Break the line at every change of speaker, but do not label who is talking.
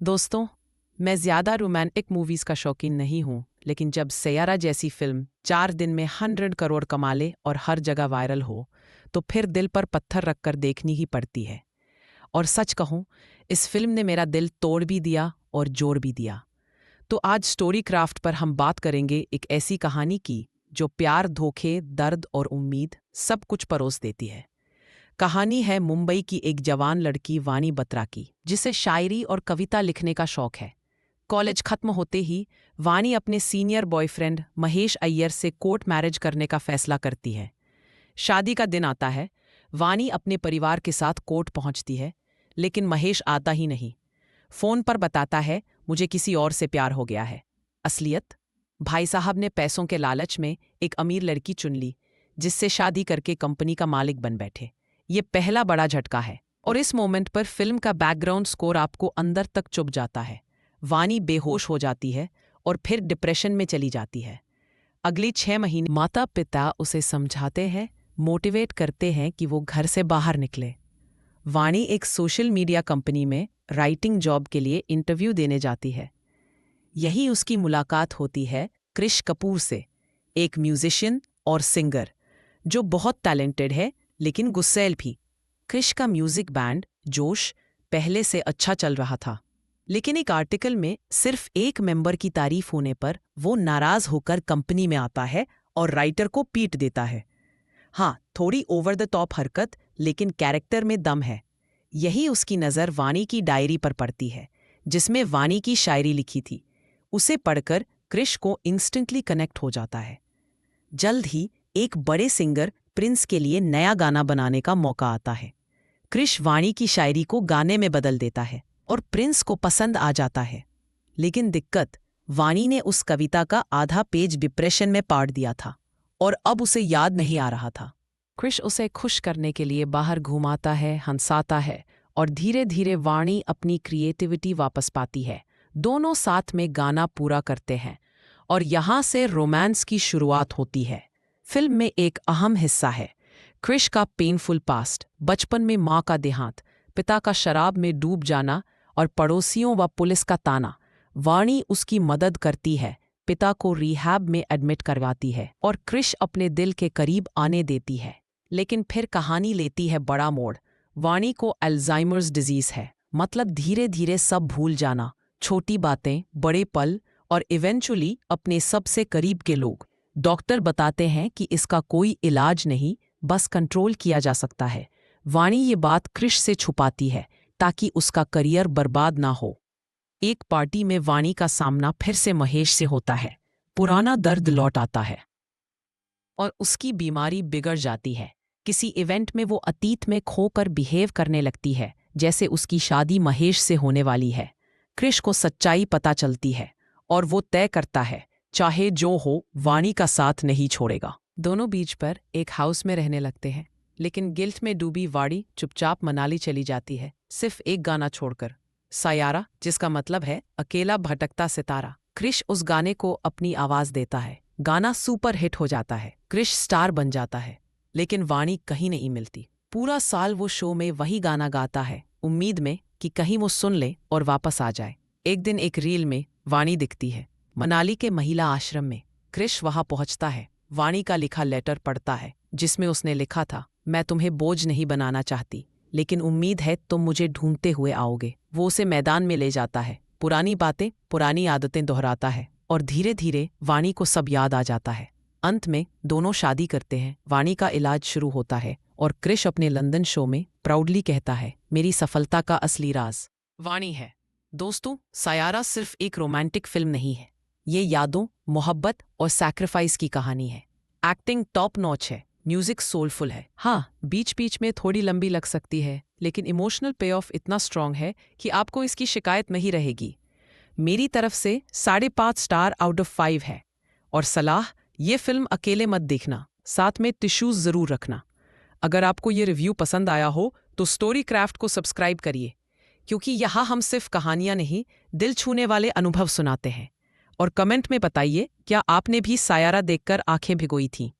दोस्तों, मैं ज़्यादा रोमांटिक मूवीज़ का शौकीन नहीं हूँ, लेकिन जब सैयारा जैसी फिल्म 4 दिन में 100 करोड़ कमा ले और हर जगह वायरल हो, तो फिर दिल पर पत्थर रखकर देखनी ही पड़ती है। और सच कहूँ, इस फिल्म ने मेरा दिल तोड़ भी दिया और जोड़ भी दिया। तो आज स्टोरी क्राफ्ट पर हम बात करेंगे एक ऐसी कहानी की जो प्यार, धोखे, दर्द और उम्मीद सब कुछ परोस देती है। कहानी है मुंबई की एक जवान लड़की वानी बत्रा की, जिसे शायरी और कविता लिखने का शौक है। कॉलेज खत्म होते ही वानी अपने सीनियर बॉयफ्रेंड महेश अय्यर से कोर्ट मैरिज करने का फैसला करती है। शादी का दिन आता है। वानी अपने परिवार के साथ कोर्ट पहुंचती है, लेकिन महेश आता ही नहीं। फोन पर बताता है, मुझे किसी और से प्यार हो गया है। असलियत? भाई साहब ने पैसों के लालच में एक अमीर लड़की चुन ली, जिससे शादी करके कंपनी का मालिक बन बैठे। ये पहला बड़ा झटका है, और इस मोमेंट पर फिल्म का बैकग्राउंड स्कोर आपको अंदर तक चुभ जाता है। वानी बेहोश हो जाती है और फिर डिप्रेशन में चली जाती है। अगली 6 महीने माता पिता उसे समझाते हैं, मोटिवेट करते हैं कि वो घर से बाहर निकले। वानी एक सोशल मीडिया कंपनी में राइटिंग जॉब के लिए इंटरव्यू देने जाती है। यही उसकी मुलाकात होती है कृष कपूर से, एक म्यूजिशियन और सिंगर जो बहुत टैलेंटेड है लेकिन गुस्सैल भी। कृष का म्यूजिक बैंड जोश पहले से अच्छा चल रहा था, लेकिन एक आर्टिकल में सिर्फ एक मेंबर की तारीफ होने पर वो नाराज होकर कंपनी में आता है और राइटर को पीट देता है। हाँ, थोड़ी ओवर द टॉप हरकत, लेकिन कैरेक्टर में दम है। यही उसकी नज़र वानी की डायरी पर पड़ती है, जिसमें वानी की शायरी लिखी थी। उसे पढ़कर कृष को इंस्टेंटली कनेक्ट हो जाता है। जल्द ही एक बड़े सिंगर प्रिंस के लिए नया गाना बनाने का मौका आता है। कृष वाणी की शायरी को गाने में बदल देता है और प्रिंस को पसंद आ जाता है। लेकिन दिक्कत, वाणी ने उस कविता का आधा पेज डिप्रेशन में पाट दिया था और अब उसे याद नहीं आ रहा था। कृष उसे खुश करने के लिए बाहर घुमाता है, हंसाता है, और धीरे धीरे वाणी अपनी क्रिएटिविटी वापस पाती है। दोनों साथ में गाना पूरा करते हैं और यहाँ से रोमांस की शुरुआत होती है। फिल्म में एक अहम हिस्सा है कृष का पेनफुल पास्ट, बचपन में माँ का देहांत, पिता का शराब में डूब जाना और पड़ोसियों व पुलिस का ताना। वाणी उसकी मदद करती है, पिता को रिहैब में एडमिट करवाती है और कृष अपने दिल के करीब आने देती है। लेकिन फिर कहानी लेती है बड़ा मोड़। वाणी को अल्जाइमर्स डिजीज है, मतलब धीरे धीरे सब भूल जाना, छोटी बातें, बड़े पल और इवेंचुअली अपने सबसे करीब के लोग। डॉक्टर बताते हैं कि इसका कोई इलाज नहीं, बस कंट्रोल किया जा सकता है। वाणी ये बात कृष से छुपाती है ताकि उसका करियर बर्बाद ना हो। एक पार्टी में वाणी का सामना फिर से महेश से होता है। पुराना दर्द लौट आता है और उसकी बीमारी बिगड़ जाती है। किसी इवेंट में वो अतीत में खोकर बिहेव करने लगती है जैसे उसकी शादी महेश से होने वाली है। कृष को सच्चाई पता चलती है और वो तय करता है, चाहे जो हो, वाणी का साथ नहीं छोड़ेगा। दोनों बीच पर एक हाउस में रहने लगते हैं, लेकिन गिल्ट में डूबी वाणी चुपचाप मनाली चली जाती है, सिर्फ एक गाना छोड़कर, सयारा, जिसका मतलब है अकेला भटकता सितारा। कृष उस गाने को अपनी आवाज देता है। गाना सुपर हिट हो जाता है, कृष स्टार बन जाता है, लेकिन वाणी कहीं नहीं मिलती। पूरा साल वो शो में वही गाना गाता है, उम्मीद में कि कहीं वो सुन ले और वापस आ जाए। एक दिन एक रील में वाणी दिखती है, मनाली के महिला आश्रम में। कृष वहां पहुंचता है, वाणी का लिखा लेटर पढ़ता है, जिसमें उसने लिखा था, मैं तुम्हें बोझ नहीं बनाना चाहती, लेकिन उम्मीद है तुम मुझे ढूंढते हुए आओगे। वो उसे मैदान में ले जाता है, पुरानी बातें, पुरानी आदतें दोहराता है और धीरे धीरे वाणी को सब याद आ जाता है। अंत में दोनों शादी करते हैं। वाणी का इलाज शुरू होता है और कृष अपने लंदन शो में प्राउडली कहता है, मेरी सफलता का असली राज वाणी है। दोस्तों, सयारा सिर्फ एक रोमांटिक फिल्म नहीं है, ये यादों, मोहब्बत और सैक्रिफाइस की कहानी है। एक्टिंग टॉप नॉच है, म्यूजिक सोलफुल है। हाँ, बीच बीच में थोड़ी लंबी लग सकती है, लेकिन इमोशनल पे ऑफ इतना स्ट्रांग है कि आपको इसकी शिकायत नहीं रहेगी। मेरी तरफ से 5.5 स्टार आउट ऑफ 5 है। और सलाह, ये फिल्म अकेले मत देखना, साथ में टिश्यूज जरूर रखना। अगर आपको ये रिव्यू पसंद आया हो तो स्टोरी क्राफ्ट को सब्सक्राइब करिए, क्योंकि यहाँ हम सिर्फ कहानियां नहीं, दिल छूने वाले अनुभव सुनाते हैं। और कमेंट में बताइए, क्या आपने भी सयारा देखकर आंखें भिगोई थीं?